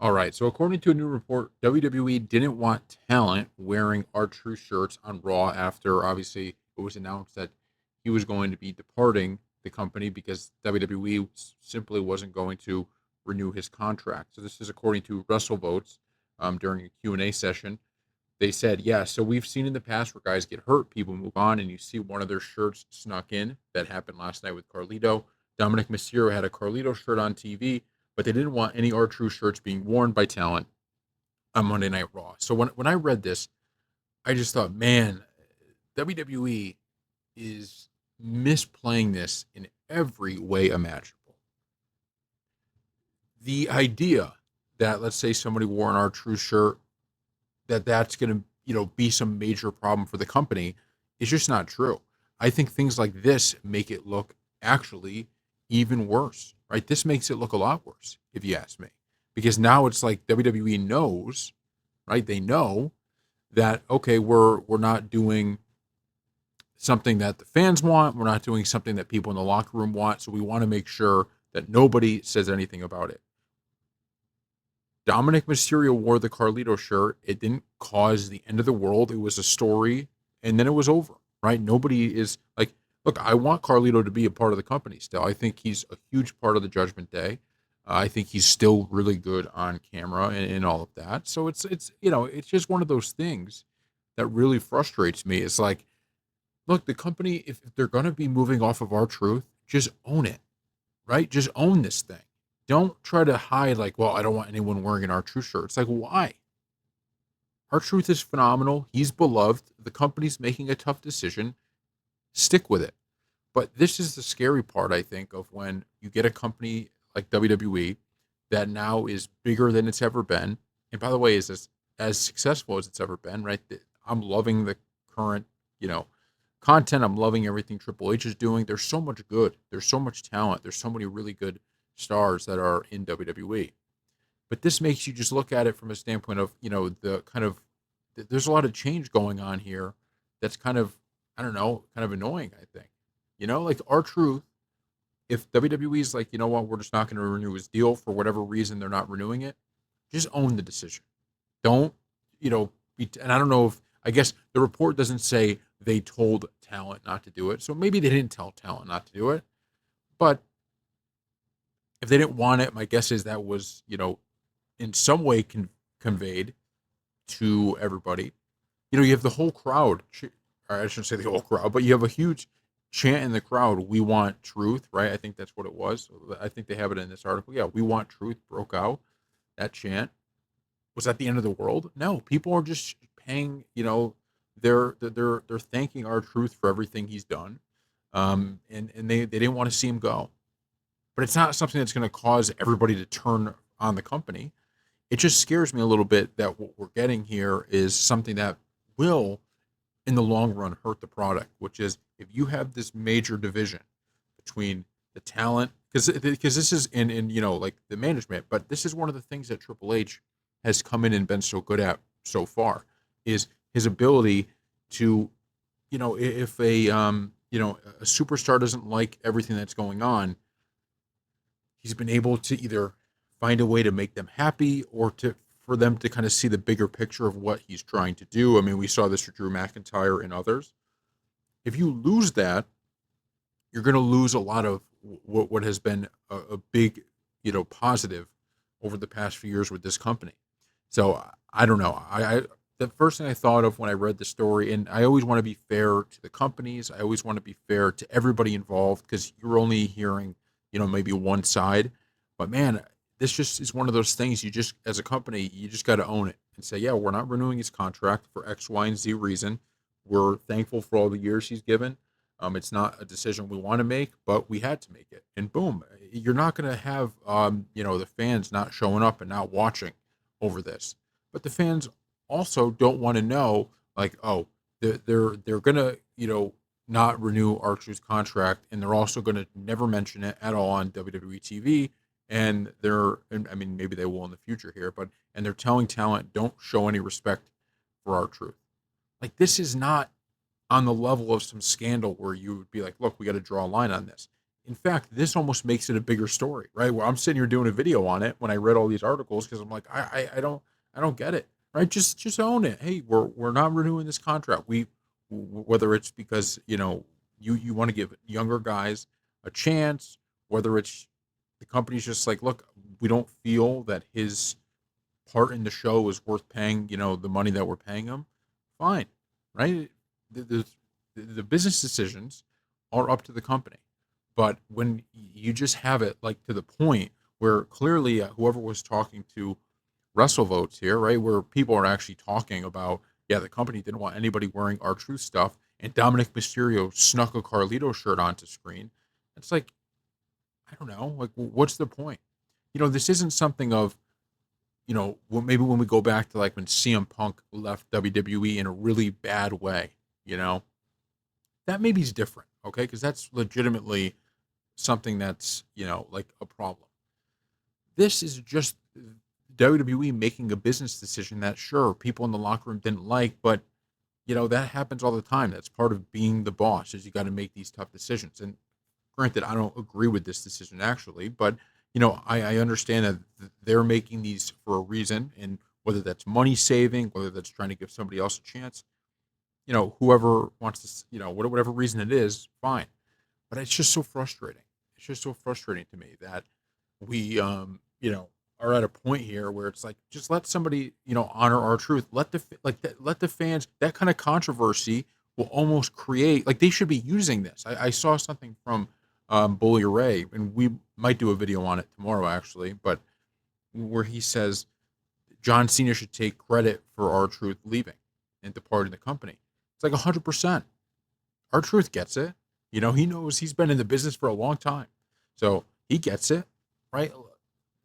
All right. So, according to a new report, WWE didn't want talent wearing R-Truth shirts on Raw after obviously it was announced that he was going to be departing the company because WWE simply wasn't going to renew his contract. So, this is according to WrestleVotes during a Q&A session. They said, yeah, so we've seen in the past where guys get hurt, people move on, and you see one of their shirts snuck in. That happened last night with Carlito. Dominic Mysterio had a Carlito shirt on TV, but they didn't want any R-Truth shirts being worn by talent on Monday Night Raw. So when I read this, I just thought, man, WWE is misplaying this in every way imaginable. The idea that, let's say, somebody wore an R-Truth shirt, that's going to be some major problem for the company is just not true. I think things like this make it look actually even worse, right? This makes it look a lot worse, if you ask me, because now it's like WWE knows, right? They know that okay, we're not doing something that the fans want, we're not doing something that people in the locker room want, so we want to make sure that nobody says anything about it. Dominic Mysterio wore the Carlito shirt. It didn't cause the end of the world. It was a story, and then it was over, right? Nobody is like, look, I want Carlito to be a part of the company still. I think he's a huge part of the Judgment Day. I think he's still really good on camera and all of that. So it's just one of those things that really frustrates me. It's like, look, the company, if they're going to be moving off of R-Truth, just own it, right? Just own this thing. Don't try to hide like, well, I don't want anyone wearing an R-Truth shirt. It's like, why? R-Truth is phenomenal. He's beloved. The company's making a tough decision. Stick with it. But this is the scary part, I think, of when you get a company like WWE that now is bigger than it's ever been. And by the way, is as successful as it's ever been, right? I'm loving the current, you know, content. I'm loving everything Triple H is doing. There's so much good. There's so much talent. There's so many really good stars that are in WWE. But this makes you just look at it from a standpoint of, the kind of there's a lot of change going on here that's kind of, I don't know, kind of annoying, I think. Like R-Truth, if WWE is like, you know what, we're just not going to renew his deal for whatever reason they're not renewing it, just own the decision. Don't, and I don't know if, I guess the report doesn't say they told talent not to do it. So maybe they didn't tell talent not to do it. But if they didn't want it, my guess is that was, in some way conveyed to everybody. You have the whole crowd, or I shouldn't say the whole crowd, but you have a huge chant in the crowd, "We want truth," right? I think that's what it was. I think they have it in this article. Yeah, "We want truth" broke out. That chant. Was that the end of the world? No, people are just paying, they're thanking R-Truth for everything he's done. And they didn't want to see him go. But it's not something that's going to cause everybody to turn on the company. It just scares me a little bit that what we're getting here is something that will, in the long run, hurt the product, which is if you have this major division between the talent, because this is in like the management, but this is one of the things that Triple H has come in and been so good at so far is his ability to, if a superstar doesn't like everything that's going on, he's been able to either find a way to make them happy or for them to kind of see the bigger picture of what he's trying to do. I mean, we saw this for Drew McIntyre and others. If you lose that, you're going to lose a lot of what has been a big, positive over the past few years with this company. So I don't know. I the first thing I thought of when I read the story, and I always want to be fair to the companies. I always want to be fair to everybody involved because you're only hearing, maybe one side. But man, this just is one of those things you just, as a company, you just got to own it and say, yeah, we're not renewing his contract for X, Y, and Z reason. We're thankful for all the years he's given. It's not a decision we want to make, but we had to make it. And boom, you're not going to have, the fans not showing up and not watching over this. But the fans also don't want to know, like, oh, they're going to, not renew Archer's contract, and they're also going to never mention it at all on WWE TV. And I mean, maybe they will in the future here, and they're telling talent, don't show any respect for R-Truth. Like, this is not on the level of some scandal where you would be like, look, we got to draw a line on this. In fact, this almost makes it a bigger story, right? Where I'm sitting here doing a video on it when I read all these articles because I'm like, I don't get it, right? Just own it. Hey, we're not renewing this contract. Whether it's because you want to give younger guys a chance, whether it's the company's just like, look, we don't feel that his part in the show is worth paying, the money that we're paying him. Fine, right? The business decisions are up to the company. But when you just have it like to the point where clearly whoever was talking to WrestleVotes here, right, where people are actually talking about, yeah, the company didn't want anybody wearing R-Truth stuff, and Dominic Mysterio snuck a Carlito shirt onto screen. It's like, I don't know, like, what's the point? This isn't something of, maybe when we go back to like when CM Punk left WWE in a really bad way, you know, that maybe is different, okay, because that's legitimately something that's like a problem. This is just WWE making a business decision that sure people in the locker room didn't like, but that happens all the time. That's part of being the boss, is you got to make these tough decisions. And granted, I don't agree with this decision actually, but I understand that they're making these for a reason, and whether that's money saving, whether that's trying to give somebody else a chance, whoever wants to, whatever reason it is, fine. But it's just so frustrating. It's just so frustrating to me that we, are at a point here where it's like, just let somebody, honor R-Truth. Let let the fans. That kind of controversy will almost create, like, they should be using this. I saw something from Bully Ray, and we might do a video on it tomorrow actually, but where he says John Cena should take credit for R-Truth leaving and departing the company. It's like 100%. R-Truth gets it. He knows, he's been in the business for a long time. So he gets it, right?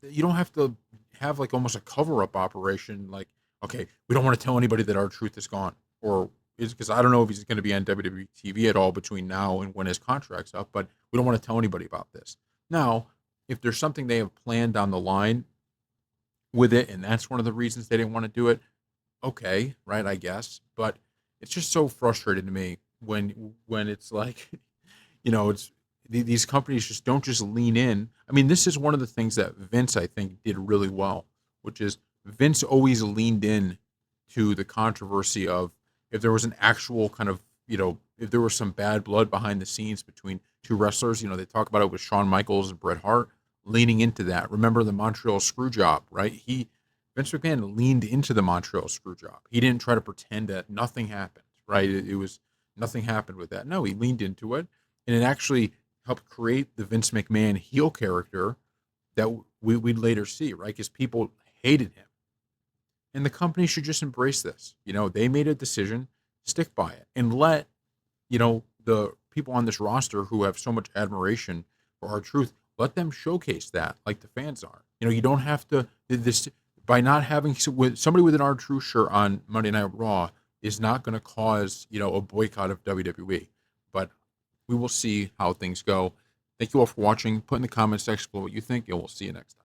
You don't have to have like almost a cover up operation. Like, okay, we don't want to tell anybody that R-Truth is gone, or is, because I don't know if he's going to be on WWE TV at all between now and when his contract's up, but we don't want to tell anybody about this. Now, if there's something they have planned down the line with it, and that's one of the reasons they didn't want to do it, okay, right, I guess. But it's just so frustrating to me when it's like, it's these companies just don't just lean in. I mean, this is one of the things that Vince, I think, did really well, which is Vince always leaned in to the controversy of, if there was an actual kind of, if there was some bad blood behind the scenes between two wrestlers. They talk about it with Shawn Michaels and Bret Hart, leaning into that. Remember the Montreal screw job, right? Vince McMahon leaned into the Montreal screw job. He didn't try to pretend that nothing happened, right? It was, nothing happened with that. No, he leaned into it, and it actually helped create the Vince McMahon heel character that we'd later see, right? Because people hated him. And the company should just embrace this. They made a decision, stick by it, and let, the people on this roster who have so much admiration for R-Truth, let them showcase that like the fans are. You don't have to, this, by not having somebody with an R-Truth shirt on Monday Night Raw is not going to cause, a boycott of WWE. But we will see how things go. Thank you all for watching. Put in the comments section below what you think, and we'll see you next time.